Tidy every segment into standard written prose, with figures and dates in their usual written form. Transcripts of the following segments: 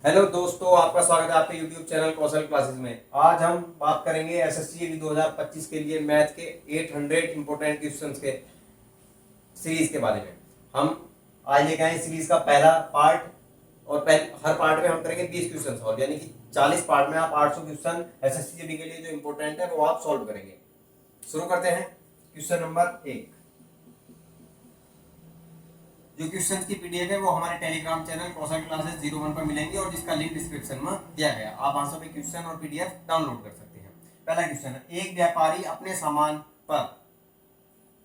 Hello दोस्तों, आपका स्वागत है आपके YouTube चैनल कौशल क्लासेस में। आज हम बात करेंगे एसएससी 2025 के लिए मैथ के 800 इंपोर्टेंट क्वेश्चंस के सीरीज के बारे में। हम आज लेके आए सीरीज का पहला पार्ट और हर पार्ट में हम करेंगे 20 क्वेश्चन सॉल्व, यानी कि 40 पार्ट में आप 800 क्वेश्चन एसएससी जीडी के लिए जो इंपोर्टेंट है वो आप सॉल्व करेंगे। शुरू करते हैं। Question number 1। जो क्वेश्चन की पीडीएफ है वो हमारे टेलीग्राम चैनल कौशल क्लासेस 01 पर मिलेंगे और जिसका लिंक डिस्क्रिप्शन में दिया गया। आप वहां से भी क्वेश्चन और पीडीएफ डाउनलोड कर सकते हैं। पहला क्वेश्चन है, एक व्यापारी अपने सामान पर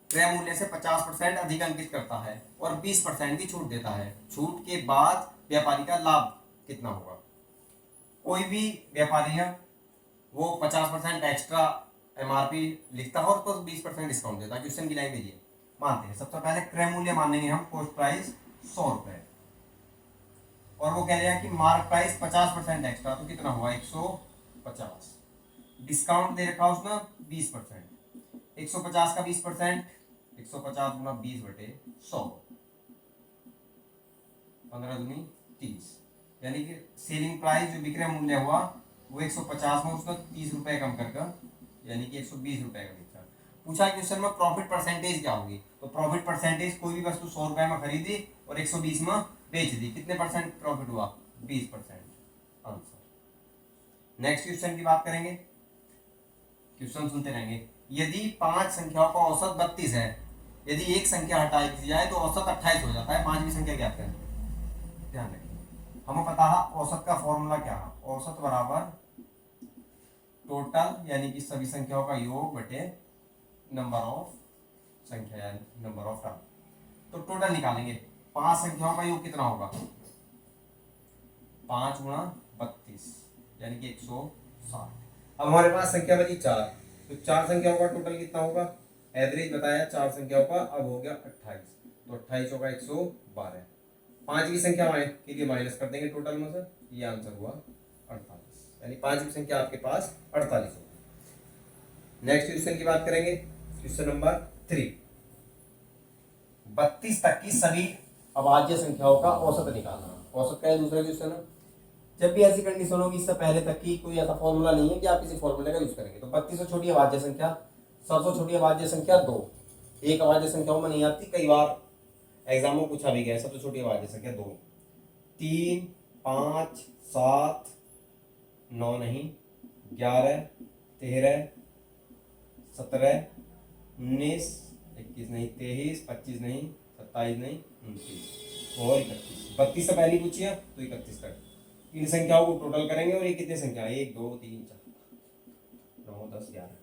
क्रय मूल्य से 50% अधिक अंकित करता है और 20% की छूट देता है। छूट के बाद व्यापारी का लाभ कितना होगा? कोई भी व्यापारी है वो 50% एक्स्ट्रा एमआरपी लिखता है और उसको 20% डिस्काउंट देता है। क्वेश्चन की लाइन देखिए, मानते हैं सबसे पहले क्रय मूल्य मानेंगे हम, कॉस्ट प्राइस 100 रुपए और वो कह रहे हैं कि मार्क प्राइस 50% एक्स्ट्रा, तो कितना हुआ 150। डिस्काउंट दे रखा उसने 20%। 150 का 20%, 150 गुना 20 बटे 100, 15 दूनी 30, यानी कि सेलिंग प्राइस जो विक्रय मूल्य हुआ वो 150 में उसने 30 रुपए कम करके यानी कि 120 रुपए का लिखा। पूछा क्वेश्चन में प्रॉफिट परसेंटेज क्या होगी, तो प्रॉफिट परसेंटेज कोई भी वस्तु 100 रुपए में खरीदी और 120 में बेच दी, कितने परसेंट प्रॉफिट हुआ? 20%। आंसर। नेक्स्ट क्वेश्चन की बात करेंगे, क्वेश्चन सुनते रहेंगे। यदि 5 संख्याओं का औसत 32 है, यदि एक संख्या हटा दी जाए तो औसत 28 हो जाता है। 5वीं संख्या ज्ञात करें। ध्यान रखिए, हमें पता है औसत का फॉर्मूला क्या है। औसत बराबर टोटल यानी कि सभी संख्याओं का योग बटे नंबर ऑफ संख्या यानी नंबर ऑफ टर्म। तो टोटल निकालेंगे, 5 संख्याओं का योग कितना होगा? 5 गुणा 32 यानी कि 160। अब हमारे पास संख्या बची 4, तो 4 संख्याओं का टोटल कितना होगा? एवरेज बताया 4 संख्याओं का, अब हो गया 28, तो 28 होगा 112। 5वीं संख्या के लिए माइनस कर देंगे टोटल में से, ये आंसर हुआ 48, यानी 5वीं संख्या आपके पास 48 होगी। नेक्स्ट क्वेश्चन की बात करेंगे, क्वेश्चन नंबर 3। 32 तक की सभी अभाज्य संख्याओं का औसत निकालना। औसत का है दूसरा क्वेश्चन है। जब भी ऐसी कंडीशन होगी, इससे पहले तक की कोई ऐसा फॉर्मूला नहीं है कि आप किसी फॉर्मूले का यूज करेंगे। तो 32 से छोटी अभाज्य संख्या, सबसे छोटी अभाज्य संख्या 2। एक अभाज्य संख्याओं में नहीं आती, कई बार एग्जाम में पूछा भी गया। सबसे छोटी अभाज्य संख्या 2, 3, 5, 7, 9 नहीं, 11, 13, 17, 19, 21 नहीं, 23, 25 नहीं, 27 नहीं, 29 और 31। 32 से पहले पूछिए तो 31 तक इन संख्याओं को टोटल करेंगे और ये कितने संख्या? 1, 2, 3, 4, 9, 10, 11।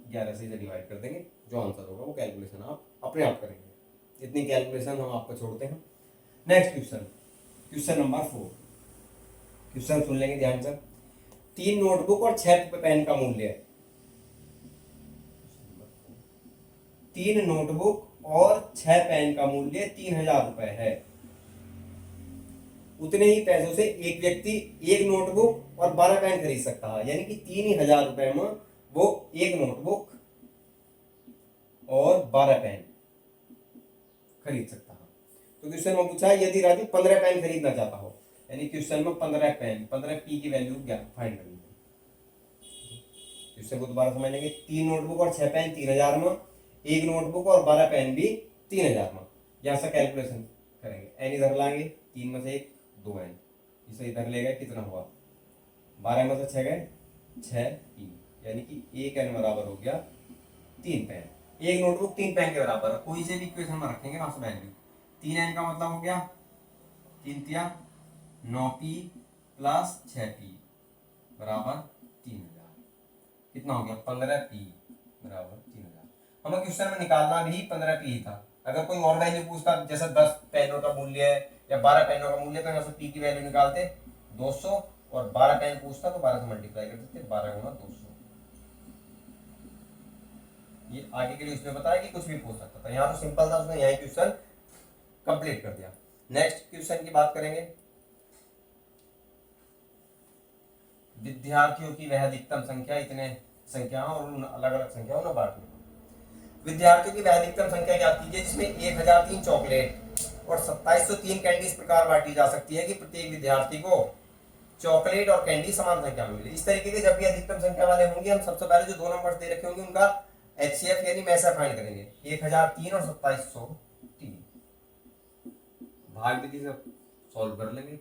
11 से इसे डिवाइड कर देंगे, जो आंसर होगा वो कैलकुलेशन आप अपने आप करेंगे। इतनी कैलकुलेशन हम आपको छोड़ते हैं। Next question, question number 4। क्वेश्चन सुन लेंगे ध्यान से। 3 नोटबुक और 6 पेन का मूल्य है। 3 नोटबुक और 6 पेन का मूल्य 3000 रुपए है। उतने ही पैसों से एक व्यक्ति एक नोटबुक और 12 पेन खरीद सकता है, यानी कि 3000 रुपए में वो एक नोटबुक और 12 पेन खरीद सकता है। तो क्वेश्चन में पूछा है यदि राजू 15 पेन खरीदना चाहता हो, यानी क्वेश्चन में 15 पेन, 15 पी की वैल्यू क्या फाइंड करनी है। क्वेश्चन को दोबारा समझ लेंगे। 3 नोटबुक और 6 पेन 3000 में, एक नोटबुक और 12 पेन भी 3000 में। यहां से कैलकुलेशन करेंगे, एन इधर लाएंगे, 3 में से 1 2 एन, इसे इधर ले गए, कितना हुआ? 12 में से 6 गए 6 पी, यानी कि 1 एन बराबर हो गया 3 पेन। एक नोटबुक 3 पेन के बराबर, कोई से भी इक्वेशन में रखेंगे वहां से वैल्यू। 3 एन का मतलब हो गया 3 तिया 9 पी प्लस 6 पी बराबर 3000। कितना हो गया? 15 पी बराबर 3000। हमें क्वेश्चन में निकालना भी 15 पी ही था। अगर कोई और वैल्यू पूछता, जैसे 10 पेनों का मूल्य है या 12 पेनों का मूल्य, तो यहाँ से पी की वैल्यू निकालते 200, और 12 पेन पूछता तो 12 से मल्टीप्लाई कर देते, 12 गुना 200। ये आगे के लिए उसने बताया कि कुछ भी पूछ सकता था, यहाँ तो सिंपल था, उसने यही क्वेश्चन कंप्लीट कर दिया। नेक्स्ट क्वेश्चन की बात करेंगे। विद्यार्थियों की वह अधिकतम संख्या इतने संख्याओं और उन अलग अलग संख्याओं में बांटने। विद्यार्थियों की वह अधिकतम संख्या ज्ञात कीजिए जिसमें 1003 चॉकलेट और 2703 कैंडी इस प्रकार बांटी जा सकती है कि प्रत्येक विद्यार्थी को चॉकलेट और कैंडी समान संख्या में मिले। इस तरीके के जब भी अधिकतम संख्या वाले होंगे, हम सबसे पहले जो दो नंबर दे रखे होंगे उनका HCF यानी मैसा फाइंड करेंगे। 1003 और 2703 भाग विधि से सॉल्व कर लेंगे।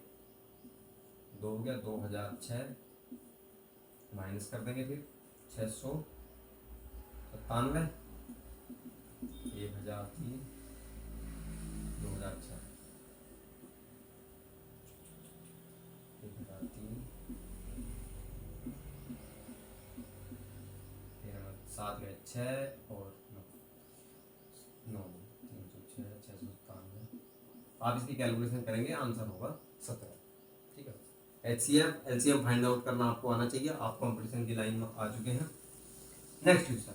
2 हो गया, 2006 माइनस कर देंगे, फिर 697, 1003, 2006, 1003, 7 में 6 और 9, 306, 697। आप इसकी कैलकुलेशन करेंगे, आंसर होगा 17। ठीक है, HCF LCM फाइंड आउट करना आपको आना चाहिए। आप कंपटीशन की लाइन में आ चुके हैं। Next question,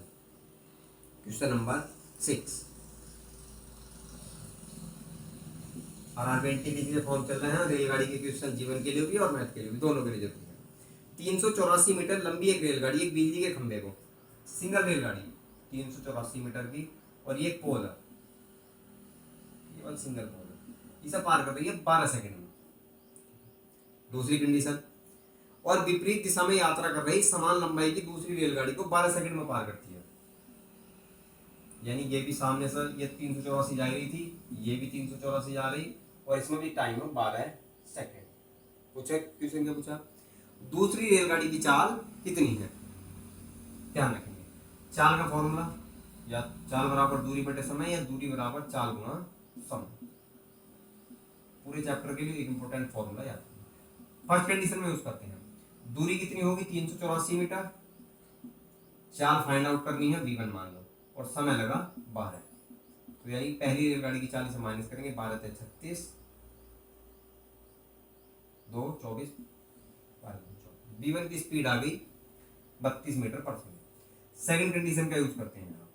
question number 6। RR20 form चल रहे हैं। रेलगाड़ी के क्वेश्चन जीवन के लिए भी और मैथ के लिए भी, दोनों के लिए जरूरी है। 384 मीटर लंबी एक रेलगाड़ी एक बिजली के खंभे को, सिंगल रेलगाड़ी 384 मीटर की, और ये पोल है, केवल सिंगल पोल है, इसे पार कर रही है 12 सेकंड में। दूसरी कंडीशन, और विपरीत दिशा में यात्रा कर रही समान लंबाई की दूसरी रेलगाड़ी को 12 सेकंड में पार करती है। यानी ये भी सामने से ये 384 जा रही थी, ये भी 384 जा रही, और इसमें भी टाइम है 12 सेकंड। पूछा क्वेश्चन, क्या पूछा? दूसरी रेलगाड़ी की चाल कितनी है? ध्यान रखेंगे, चाल का फॉर्मूला या चाल बराबर दूरी बटे समय, या दूरी बराबर चाल गुणा समय। पूरे चैप्टर के लिए एक इंपॉर्टेंट फॉर्मूला याद रखें। फर्स्ट कंडीशन में यूज करते हैं। दूरी कितनी होगी? 384 मीटर। चाल फाइंड आउट करनी है, V1 मान लो, और समय लगा 12। तो यानी पहली रेलगाड़ी की चाल से माइनस करेंगे, 12 से 36, 2 24, 12 V1 की स्पीड आ गई 32 मीटर पर सेकंड। सेकंड कंडीशन का यूज करते हैं यहाँ।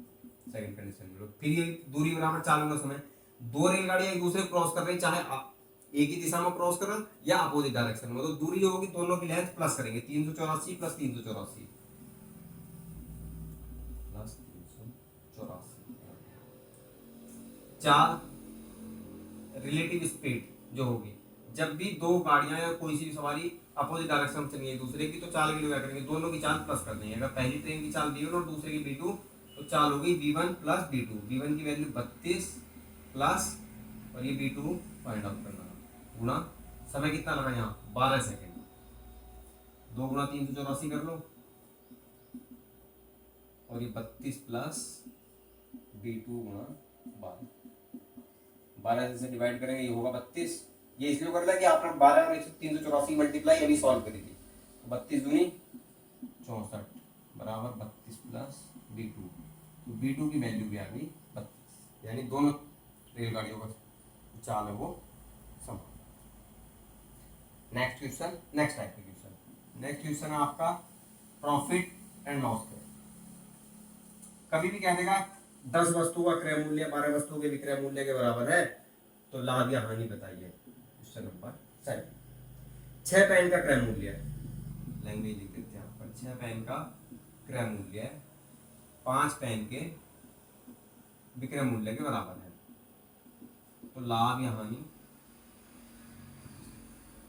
सेकंड कंडीशन में फिर ये दूरी बराबर चाल गुना समय। दो रेलगाड़ियां एक दूसरे को क्रॉस कर रही, चाहे एक ही दिशा में क्रॉस करें या अपोजिट डायरेक्शन में, तो दूरी जो होगी दोनों की लेंथ प्लस करेंगे, 384 प्लस 384 प्लस 384। चाल रिलेटिव स्पीड जो होगी, जब भी दो गाड़ियां या कोई सी भी सवारी अपोजिट डायरेक्शन में चलेंगी एक दूसरे की, तो चाल के लिए क्या करेंगे? दोनों की चाल प्लस कर देंगे। अगर पहली ट्रेन की चाल V1 और दूसरे की V2, तो चाल होगी V1 प्लस V2। V1 की वैल्यू 32 प्लस, और ये V2 फाइंड आउट करना, गुणा समय कितना लगा यहाँ? 12 सेकेंड। 2 गुणा 384 कर लो, और ये 32 प्लस V2 गुणा 12। 12 से डिवाइड करेंगे, ये होगा 32। ये इसलिए कर रहा है कि आपने 12 और 384 मल्टीप्लाई अभी सॉल्व करी थी। 32 दूनी 64 बराबर 32 प्लस V2। तो V2 की वैल्यू भी आ गई 32। यानी दोनों रेलगाड़ियों का चाल है वो समान। नेक्स्ट क्वेश्चन, नेक्स्ट टाइप का क्वेश्चन। नेक्स्ट क्वेश्चन है आपका प्रॉफिट एंड लॉस का। कभी भी कह देगा 10 वस्तु का क्रय मूल्य 12 वस्तुओं के विक्रय मूल्य के बराबर है, तो लाभ या हानि बताइए। Question number 7। 6 पेन का क्रय मूल्य, लैंग्वेज लिख देते हैं यहाँ पर, 6 पेन का क्रय मूल्य 5 पेन के विक्रय मूल्य के बराबर है, तो लाभ या हानि।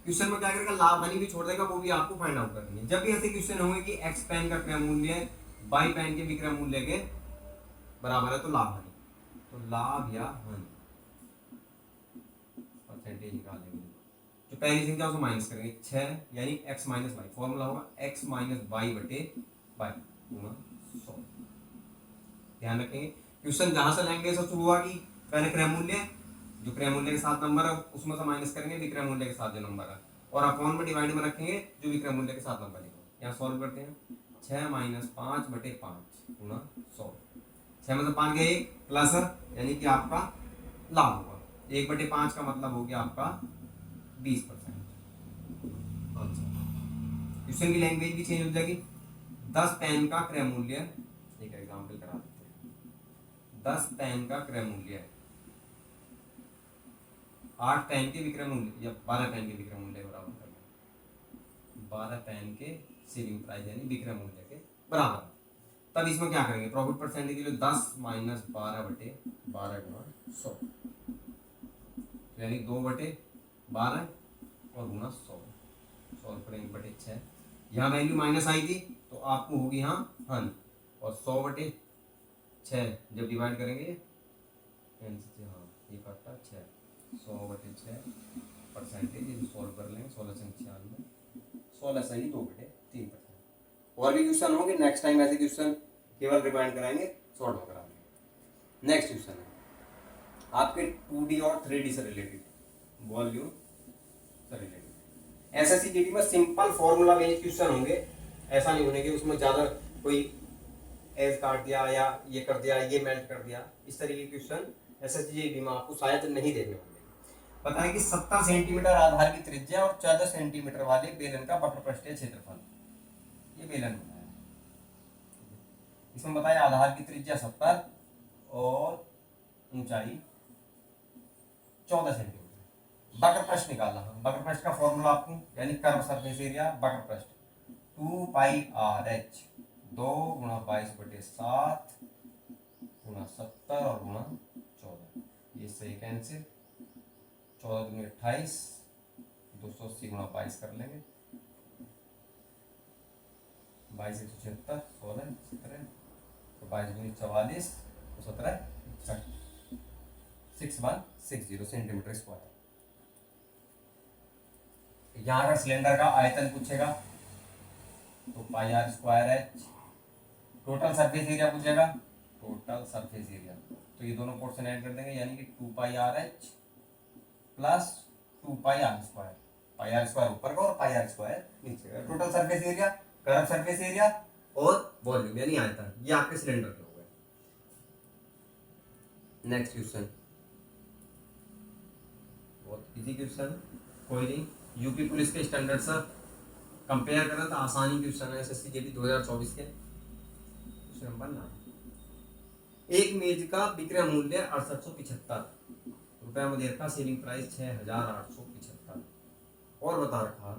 क्वेश्चन में क्या करेगा? लाभ हानि भी छोड़ देगा, वो भी आपको फाइंड आउट करनी है। जब भी ऐसे क्वेश्चन होंगे कि X पेन का क्रय मूल्य Y पेन के विक्रय मूल्य के बराबर है, तो लाभ हानि। तो लाभ या हानि परसेंटेज निकाल लेंगे। जो पहली संख्या उसको माइनस करेंगे, 6 यानी x माइनस वाई। फॉर्मूला होगा x माइनस वाई बटे वाई गुणा 100। ध्यान रखेंगे, क्वेश्चन जहां से लेंगे सब शुरू हुआ कि पहले क्रय मूल्य, जो क्रय मूल्य के साथ नंबर है उसमें से माइनस करेंगे विक्रय मूल्य के साथ जो नंबर है, और अपॉन में डिवाइड में रखेंगे जो विक्रय मूल्य के साथ नंबर लिखो। यहाँ सॉल्व करते हैं, 6 माइनस 5 बटे 5 गुणा 100। 6 में से 5 गए प्लस, यानी कि आपका लाभ होगा। 1/5 का मतलब हो गया आपका 20%। क्वेश्चन की लैंग्वेज भी चेंज हो जाएगी। 10 पेन का क्रय मूल्य, एक एग्जांपल करा देते हैं। 10 पेन का क्रय मूल्य 8 पेन के विक्रय मूल्य या 12 पेन के विक्रय मूल्य बराबर करना। 12 पेन के सेलिंग प्राइस यानी विक्रय मूल्य के बराबर। तब इसमें क्या करेंगे? प्रॉफिट परसेंटेज के लिए 10 माइनस 12 बटे 12 गुणा 100। यानी 2/12 और गुना 100, सॉल्व करेंगे बटे 6। यहाँ वैल्यू माइनस आई थी तो आपको होगी यहाँ 100, और 100/6 जब डिवाइड करेंगे हाँ ये करता 6, 100/6 परसेंटेज सॉल्व कर लेंगे। 1696, 16 सही 2/3%। और भी क्वेश्चन होंगे नेक्स्ट टाइम, ऐसे क्वेश्चन केवल रिमाइंड कराएंगे, सॉल्व करा लेंगे। नेक्स्ट क्वेश्चन है आपके 2D और 3D से रिलेटेड, वॉल्यूम से रिलेटेड। एसएससी जीडी में सिंपल फॉर्मूला बेस्ड क्वेश्चन होंगे, ऐसा नहीं होने के उसमें ज्यादा कोई एज काट दिया या ये कर दिया, ये मेल्ट कर दिया, इस तरीके के क्वेश्चन एसएससी जीडी में आपको शायद नहीं देखने होंगे। पता है कि 70 सेंटीमीटर आधार की त्रिज्या और 14 सेंटीमीटर वाले बेलन का वक्रपृष्ठीय क्षेत्रफल, ये बेलन होता है। इसमें बताया आधार की त्रिज्या 70 और ऊंचाई 14 सेंटीमीटर। वक्रपृष्ठ निकालना है, वक्रपृष्ठ का फॉर्मूला आपको, यानी कर्व सरफेस एरिया वक्रपृष्ठ 2πRh 2 गुणा 22/7 गुणा 70 और गुणा 14, ये सही कैंसिल, 14 दूनी 28, 280 गुणा 22 कर लेंगे, 22 176, 16 17, तो 22 दूनी 44, 17 6160 सेंटीमीटर स्क्वायर। यहां अगर सिलेंडर का आयतन पूछेगा तो πr²h, टोटल सरफेस एरिया पूछेगा, टोटल सरफेस एरिया, तो ये दोनों पोर्शन ऐड कर देंगे, यानी कि 2πRh प्लस 2πr², πr² ऊपर का और πr² नीचे का, total surface area, curve surface area और वॉल्यूम यानी आयतन, ये आपके सिलेंडर के हो गए। नेक्स्ट क्वेश्चन बहुत इजी क्वेश्चन, कोई नहीं, यूपी पुलिस के स्टैंडर्ड से कंपेयर करना तो आसानी क्वेश्चन है, एसएससी जीडी 2024 के। क्वेश्चन नंबर 9, एक मेज का विक्रय मूल्य 6875 रुपया में दे रखा, सेलिंग प्राइस 6875 और बता रखा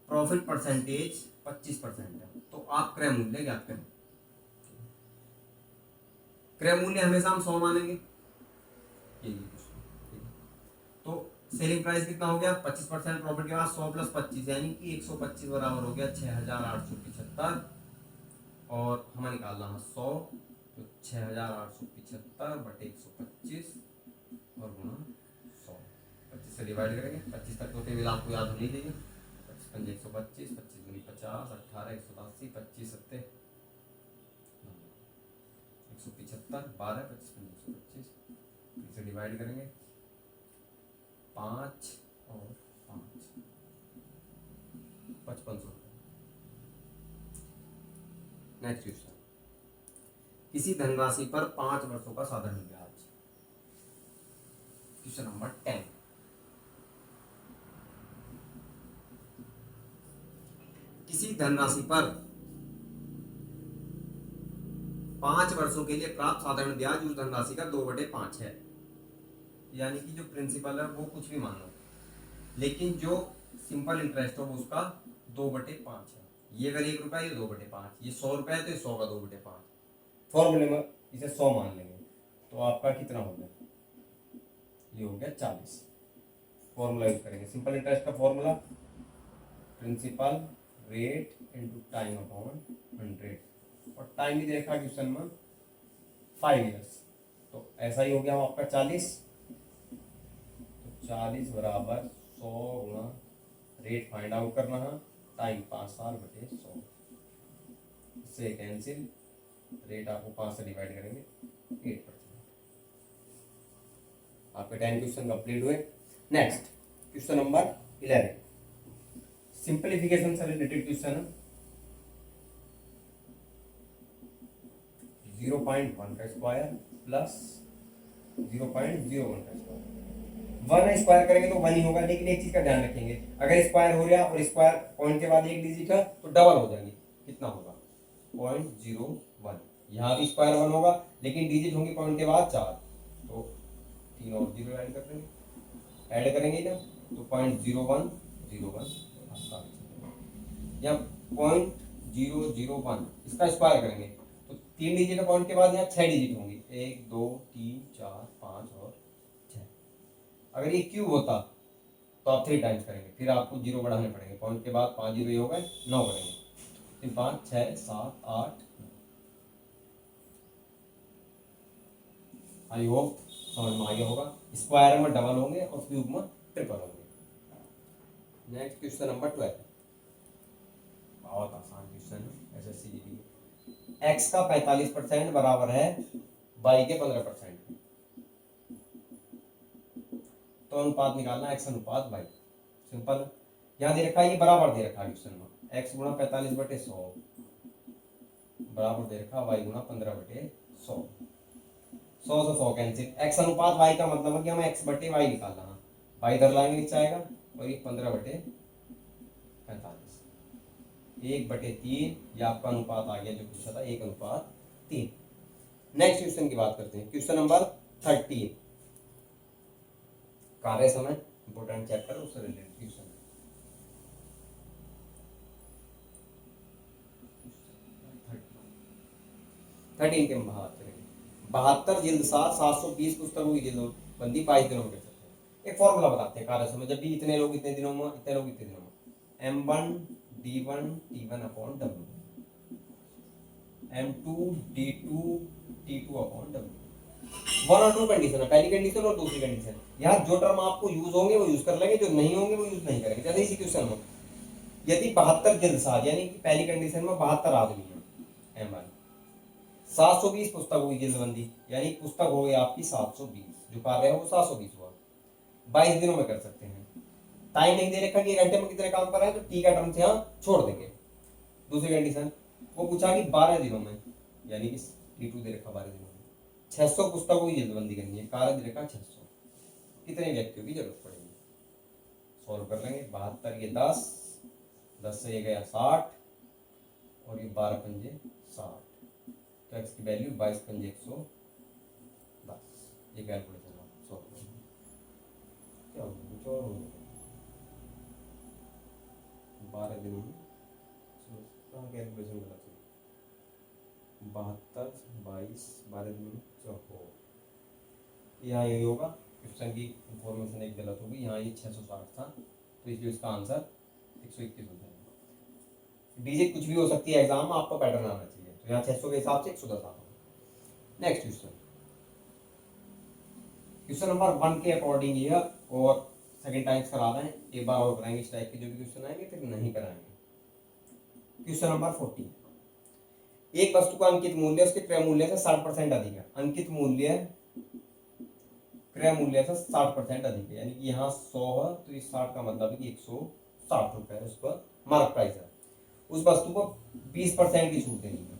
प्रॉफिट परसेंटेज 25% है, तो आप क्रय मूल्य ज्ञात करें। क्रय मूल्य हमेशा हम 100 मानेंगे, तो सेलिंग प्राइस कितना हो गया 25%, प्रॉफिट के बाद 100 + 25 यानी कि 125 बराबर हो गया 6875, और हमें निकालना है 100, तो 6875/125 और गुणा 100, 25 से डिवाइड करेंगे, 25 तक तो टेबल आपको याद होनी चाहिए, 55 125, 25 दूनी 50, 18 180, 25 7 175, 12 25 125, इसे डिवाइड करेंगे 5 और 5 5500। नेक्स्ट क्वेश्चन, किसी धनराशि पर 5 वर्षों का साधारण ब्याज। क्वेश्चन नंबर 10, किसी धनराशि पर 5 वर्षों के लिए प्राप्त साधारण ब्याज उस धनराशि का 2/5 है, यानी कि जो प्रिंसिपल है वो कुछ भी मान लो, लेकिन जो सिंपल इंटरेस्ट हो वो उसका 2/5 है। ये अगर 1 रुपया, ये 2/5, ये 100 रुपया तो ये 100 का 2/5, फॉर्मूले में इसे 100 मान लेंगे, तो आपका कितना हो गया, ये हो गया 40। फॉर्मूला यूज करेंगे, सिंपल इंटरेस्ट का formula principal rate into time upon 100, और टाइम भी देखा क्वेश्चन में 5 इयर्स, तो ऐसा ही हो गया आपका 40, तो 40 बराबर 100 गुणा रेट फाइंड आउट करना है, टाइम 5 साल/100, इससे कैंसिल, रेट आपको 5 से डिवाइड करेंगे 8%। आपके 10 क्वेश्चन कंप्लीट हुए। नेक्स्ट क्वेश्चन नंबर 11, सिंपलीफिकेशन से रिलेटेड क्वेश्चन है। 0.1 का स्क्वायर प्लस 0.01 का स्क्वायर, 1 स्क्वायर करेंगे तो 1 ही होगा, लेकिन एक चीज का ध्यान रखेंगे, अगर स्क्वायर हो गया और स्क्वायर पॉइंट के बाद एक डिजिट है तो डबल हो जाएंगे, कितना होगा 0.01, यहाँ भी स्क्वायर 1 होगा लेकिन डिजिट होंगे पॉइंट के बाद 4, तो 3 और 0 ऐड कर देंगे, ऐड करेंगे ना तो 0.0101 आपका, या 0.001 इसका स्क्वायर करेंगे तो 3 डिजिट पॉइंट के बाद यहाँ 6 डिजिट होंगे, 1 2 3 4 5 और 6, अगर ये क्यूब होता तो आप 3 टाइम्स करेंगे, फिर आपको 0 बढ़ाने पड़ेंगे, पॉइंट के बाद 5 जीरो ये हो गए 9 करेंगे, फिर 5 6 7 8। आई होप समझ में आ गया होगा। स्क्वायर में डबल होंगे और क्यूब में ट्रिपल होंगे। नेक्स्ट क्वेश्चन नंबर 12, बहुत आसान क्वेश्चन है, एसएससी जीडी। एक्स का 45% बराबर है वाई के 15%, तो अनुपात निकालना एक्स अनुपात वाई। सिंपल, यहाँ दे रखा है ये बराबर दे रखा है क्वेश्चन में, एक्स गुणा 45/100 बराबर दे रखा वाई गुणा 15/100। 100 से 100 कैंसिल, एक्स अनुपात वाई का मतलब है कि हमें एक्स बटे वाई निकालना है, वाई इधर लाएंगे नीचे आएगा और ये 15/45, 1/3, ये आपका अनुपात आ गया जो पूछा था 1/3। नेक्स्ट क्वेश्चन की बात करते हैं, क्वेश्चन नंबर 13, कार्य समय इंपोर्टेंट चैप्टर उससे रिलेटेड क्वेश्चन है। 13 के हम बात करेंगे। 72 जिल्द सार 720 पुस्तकों की जिल्दबंदी 22 दिनों में कर सकते हैं। एक फॉर्मूला बताते हैं कार्य समय, जब भी इतने लोग इतने दिनों में, इतने लोग इतने दिनों में, M1 D1 T1 upon W, M2 D2 T2 upon W। 1 और 2 कंडीशन है, पहली कंडीशन और दूसरी कंडीशन। यहाँ जो टर्म आपको यूज होंगे वो यूज कर लेंगे, जो नहीं होंगे वो यूज नहीं करेंगे। जैसे इसी क्वेश्चन में यदि 72 जिल्द सार, यानी कि पहली कंडीशन में 72 आदमी है, M1, 720 पुस्तक हुई जिल्दबंदी, यानी पुस्तक हो गई आपकी 720, जो कार्य है वो 720 हुआ, 22 दिनों में कर सकते हैं। टाइम नहीं दे रखा कि 1 घंटे में कितने काम कर रहे हैं, तो टी का टर्म से यहाँ छोड़ देंगे। दूसरी कंडीशन वो पूछा कि 12 दिनों में, यानी कि T2 दे रखा 12 दिनों में 600 पुस्तकों की जिल्दबंदी करनी है, कार्य दे रखा 600, कितने व्यक्तियों की जरूरत पड़ेगी, सॉल्व कर लेंगे। 72 ये 10 से ये गया 60 और ये 12 पंजे 60, तो एक्स की वैल्यू 22 पंजे 110, ये कैलकुलेशन आप सॉल्व करेंगे। क्या होगा कुछ और होगा, 12 दिनों में कहाँ कैलकुलेशन गलत हुई, 72 22 12 दिनों में 4, यहाँ यही होगा। क्वेश्चन की इंफॉर्मेशन एक गलत होगी, यहाँ ये 660 था, तो इसलिए इसका आंसर 121 हो जाएगा। डिजिट कुछ भी हो सकती है, एग्जाम में आपको पैटर्न आना चाहिए, तो यहाँ 600 के हिसाब से 110 आता है। नेक्स्ट क्वेश्चन, क्वेश्चन नंबर 1 के अकॉर्डिंग ये और सेकंड टाइम्स करा दें, एक बार और कराएंगे इस टाइप के जो भी क्वेश्चन आएंगे, फिर नहीं कराएंगे। क्वेश्चन नंबर 14, एक वस्तु का अंकित मूल्य उसके क्रय मूल्य से 60% अधिक है। अंकित मूल्य क्रय मूल्य से 60% अधिक है, यानी कि यहाँ 100 है तो इस 60 का मतलब है कि 160 रुपए उस पर मार्क प्राइस है। उस वस्तु को 20% की छूट देनी है,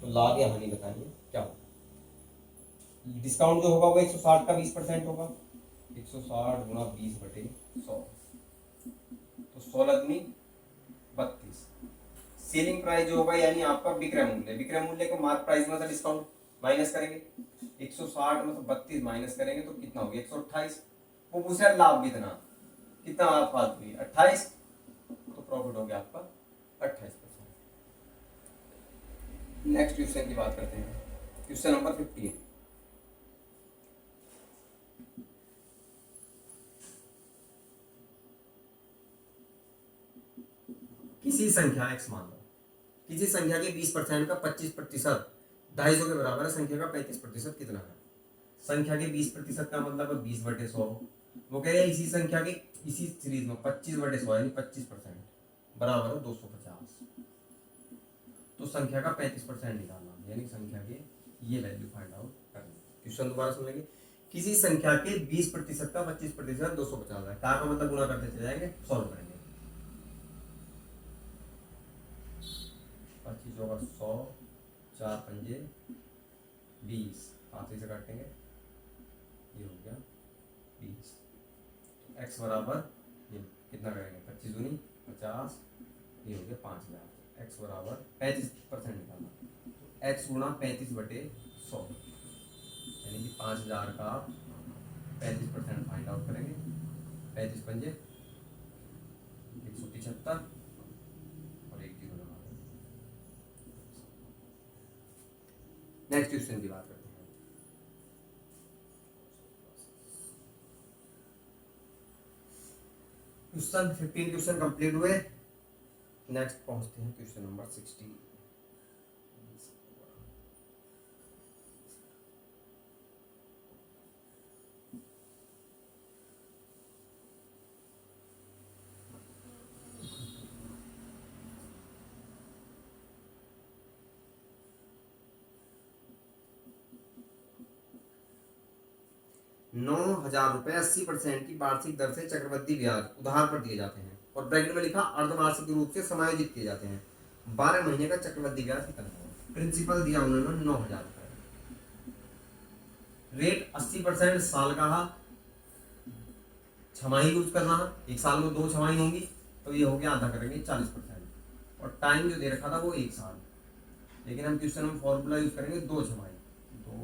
तो लाभ या हानि बताइए क्या होगा। डिस्काउंट जो होगा वो 160 का 20% होगा, 160 गुणा 20/100, तो 16 दूनी 32। सेलिंग प्राइस जो होगा यानी आपका विक्रय मूल्य, विक्रय मूल्य को मार्क प्राइस में से डिस्काउंट माइनस करेंगे, 160 में से 32 माइनस करेंगे तो कितना हो गया 128। वो पूछा लाभ कितना, कितना आप बात हुई 28, तो प्रॉफिट हो गया आपका 28%। नेक्स्ट क्वेश्चन की बात करते हैं, क्वेश्चन नंबर 15, किसी संख्या x मान लो, किसी संख्या के 20% का 25% 250 के बराबर है, संख्या का 35% कितना है। संख्या के 20% का मतलब है 20/100, वो कह रहे हैं इसी संख्या के इसी सीरीज में 25/100 यानी 25% बराबर है 250, तो संख्या का 35% निकालना, यानी संख्या के ये वैल्यू फाइंड आउट करनी। क्वेश्चन दोबारा सुनेंगे, किसी संख्या के 20% का 25% 250 है, का मतलब गुणा करते चले जाएंगे, सॉल्व करेंगे। 25 होगा 100, 4 पंजे 20, 5 से काटेंगे, ये हो गया 20, तो x बराबर ये कितना करेंगे 25 दूनी 50, ये हो गया 5000, x बराबर 35% निकालना, तो x गुणा 35/100, यानी कि 5000 का 35% फाइंड आउट करेंगे, 35 पंजे 175 और 1 जीरो लगा देंगे। नेक्स्ट क्वेश्चन की बात करते हैं, क्वेश्चन 15 क्वेश्चन कंप्लीट हुए। नेक्स्ट पहुंचते हैं क्वेश्चन नंबर 16। 9,000 रुपए 80% की वार्षिक दर से चक्रवृद्धि ब्याज उधार पर दिए जाते हैं और ब्रैकेट में लिखा अर्धवार्षिक रूप से समायोजित किए जाते हैं। 12 महीने का चक्रवृद्धि ब्याज कितना होगा? प्रिंसिपल दिया उन्होंने 9,000 रुपए, रेट 80% साल का, छमाही यूज करना है, एक साल में 2 छमाही होंगी तो ये हो गया आधा करेंगे 40%, और टाइम जो दे रखा था वो 1 साल, लेकिन हम क्वेश्चन में फॉर्मूला यूज करेंगे 2 छमाही, 2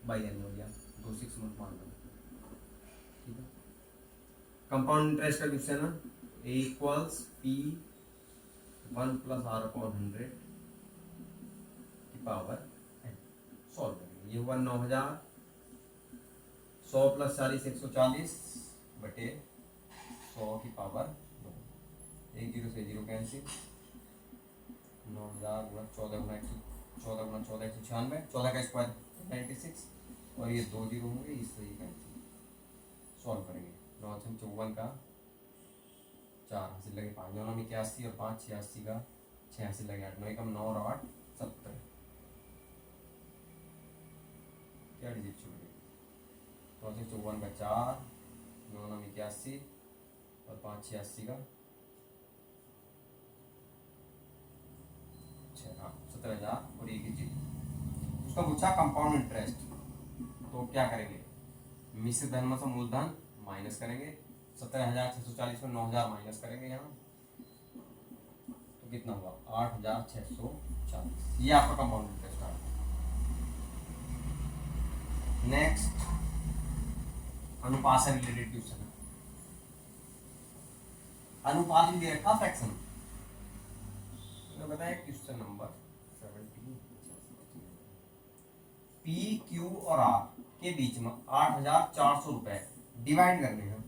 बाई एन हो गया, 2 6 मंथ मान लो। ठीक है, कंपाउंड इंटरेस्ट का क्वेश्चन है, A equals P 1 plus R upon 100 की पावर n। सॉल्व करेंगे, ये हुआ 9,000, 100 प्लस 40 140 बटे 100 की पावर 2, 1 0 से 0 कैंसिल, 9,000 गुणा 14 गुणा 14 196, 14 का स्क्वायर 96, और ये 2 0 होंगे, इससे ये कैंसिल। सॉल्व करेंगे, 9 54 का 4 हासिल लगे 5, 9 में 81 और 5 86 का 6 हासिल लगे 8, 9 एकम 9 और 8 70, क्या डिजिट छूट गई? 9 54 का 4, 9 में 81 और 5 86 का 6, हाँ 17,000 और 1 जीरो। उसका पूछा कंपाउंड इंटरेस्ट, तो क्या करेंगे? मिश्र धन में से मूलधन माइनस करेंगे, 17,640 में 9,000 माइनस करेंगे यहाँ, तो कितना हुआ? 8,640। ये आपका कंपाउंड इंटरेस्ट आ गया। नेक्स्ट अनुपात से रिलेटेड क्वेश्चन है। अनुपात भी दे रखा फ्रैक्शन, तो बताया क्वेश्चन नंबर 17। पी क्यू और आर के बीच में 8,400 रुपए डिवाइड करने हैं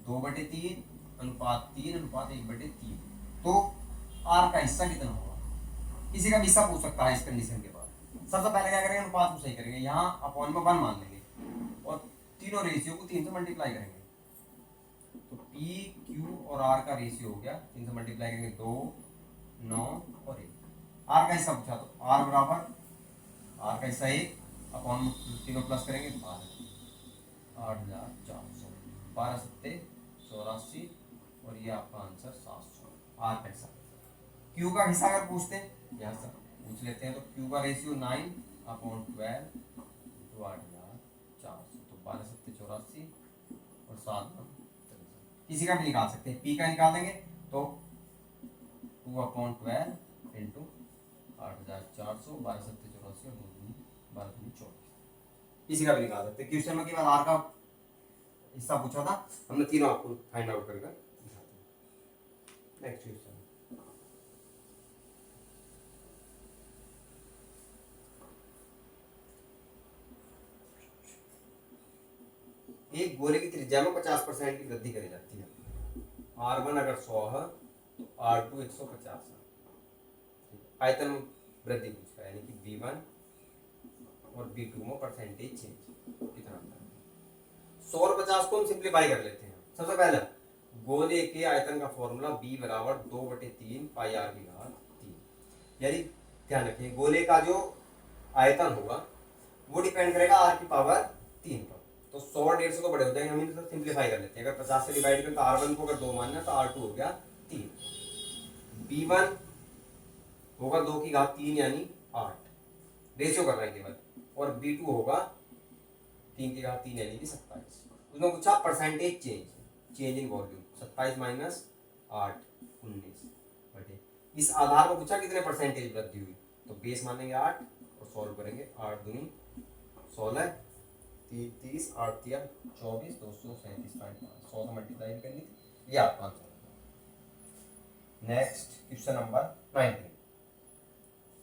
2/3 अनुपात 3 अनुपात 1/3, तो आर का हिस्सा कितना होगा? किसी का भी हिस्सा पूछ सकता है इस कंडीशन के बाद। सबसे पहले क्या करेंगे? अनुपात को सही करेंगे, यहाँ अपॉन में 1 मान लेंगे और तीनों रेशियो को 3 से मल्टीप्लाई करेंगे, तो पी क्यू और आर का रेशियो हो गया, 3 से मल्टीप्लाई करेंगे 2 9 और 1। आर का हिस्सा पूछा, तो आर बराबर आर का हिस्सा 1 अपॉन तीनों प्लस करेंगे 8,400, 12 सत्ते 84 और ये आपका आंसर 700। आर का हिस्सा। क्यू का हिस्सा अगर पूछते हैं, यहाँ से पूछ लेते हैं, तो क्यू का रेशियो 9 अपॉन 12 तो 8,400, तो 12 सत्ते 84 और 7 किसी का भी निकाल सकते हैं। पी का निकाल देंगे तो 2 अपॉन 12 इंटू 8,400, 12 सत्ते 84 और 12 24, किसी का भी निकाल सकते हैं। क्वेश्चन में केवल आर का हिस्सा पूछा था, हमने तीनों आपको फाइंड आउट करके दिखाते हैं। नेक्स्ट क्वेश्चन, एक गोले की त्रिज्या में 50% की वृद्धि करी जाती है। R1 अगर 100 है तो R2 150 है। आयतन में वृद्धि पूछा है, यानी कि V1 और V2 में परसेंटेज चेंज कितना होता है। 100 और 50 को हम सिंप्लीफाई कर लेते हैं। सबसे पहले गोले के आयतन का फॉर्मूला B बराबर 2/3 पाई R की घात 3, यानी ध्यान रखिए गोले का जो आयतन होगा वो डिपेंड करेगा R की पावर 3 पर। तो 100 150 तो बड़े हो जाएंगे, हम इनको सिंप्लीफाई कर लेते हैं। अगर 50 से डिवाइड करें तो R1 को अगर 2 मानना तो R2 हो गया 3, B1 होगा 2 की घात 3 यानी 8, रेशियो करना है केवल, और B2 होगा 3 की घात 3 यानी कि 27। उसमें पूछा percentage change in volume, 27 minus 8 19 बटे, इस आधार पर पूछा कितने परसेंटेज वृद्धि हुई, तो बेस मानेंगे 8 और सॉल्व करेंगे। 8 दूनी 16, 30 8 3 24, 237.5, 100 मल्टीप्लाई करनी थी, ये आपका आंसर होगा। Next question number 19,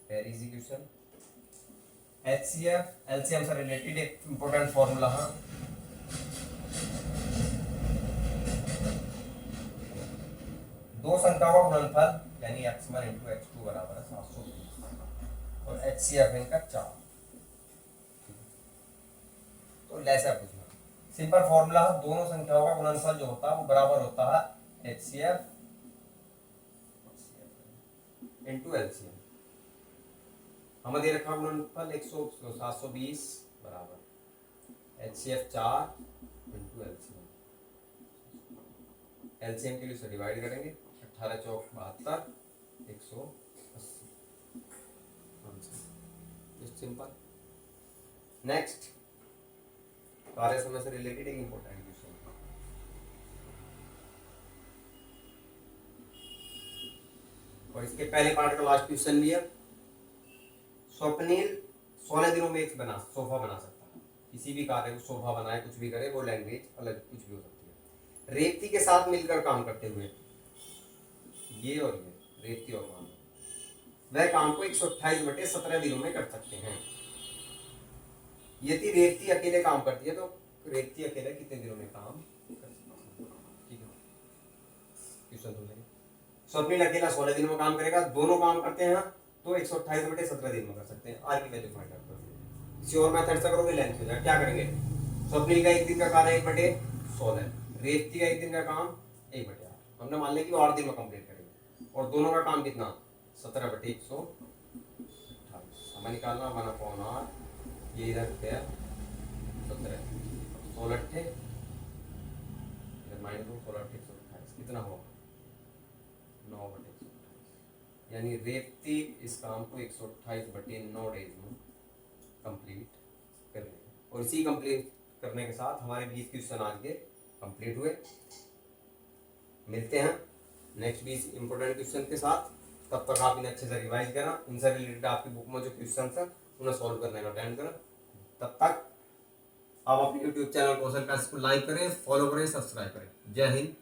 very easy question. HCF LCM से रिलेटेड एक इंपॉर्टेंट फॉर्मूला है। दो संख्याओं का गुणनफल यानी x1 इंटू x2 बराबर है 720 और HCF इनका 4। तो ऐसा पूछना सिंपल फॉर्मूला है, दोनों संख्याओं का गुणनफल जो होता है वो बराबर होता है HCF इंटू LCM। हमें दे रखा गुणनफल 720 बराबर HCF 4 इंटू LCM। LCM के लिए उसे डिवाइड करेंगे 18 चौक 72 180। सिंपल। नेक्स्ट कार्य समय से रिलेटेड एक इंपॉर्टेंट क्वेश्चन, और इसके पहले पार्ट का लास्ट क्वेश्चन भी है। स्वप्निल 16 दिनों में एक सोफा बना सकता है। किसी भी कार्य को सोफा बनाए, कुछ भी करे, वो लैंग्वेज अलग कुछ भी हो सकती है। रेवती के साथ मिलकर काम करते हुए ये और ये रेवती और मान वह काम को 128/17 दिनों में कर सकते हैं। यदि रेवती अकेले काम करती है तो रेवती अकेले कितने दिनों में काम कर सकती है? ठीक है, क्वेश्चन सुन लेंगे। स्वप्निल अकेला 16 दिनों में काम करेगा, दोनों काम करते हैं तो 128/17 दिन में कर सकते हैं। आर की वैल्यू फाइंड आउट करो। किसी और मेथड से करोगे लेंथ हो जाएगा। क्या करेंगे, स्वप्निल का एक दिन का कार्य 1/16, रेवती का एक दिन का काम 1/8। हमने मान लिया कि वो 8 दिन में कंप्लीट करेंगे और दोनों का काम कितना 17/128। हमें निकालना 1/8, ये इधर गया 17, 16 थे इधर माइनस 16/128 कितना होगा 9/128। यानी रेवती इस काम को 128/9 डेज में कंप्लीट कर लेंगे। और इसी कंप्लीट करने के साथ हमारे 20 क्वेश्चन आज के कंप्लीट हुए। मिलते हैं नेक्स्ट 20 इंपोर्टेंट क्वेश्चन के साथ। तब तक आप इन्हें अच्छे से रिवाइज करना, इनसे रिलेटेड आपकी बुक में जो क्वेश्चन है उन्हें सॉल्व करने का अटेम्प्ट करना। तब तक आप अपने यूट्यूब चैनल कौशल क्लासेस को लाइक करें, फॉलो करें, सब्सक्राइब करें। जय हिंद।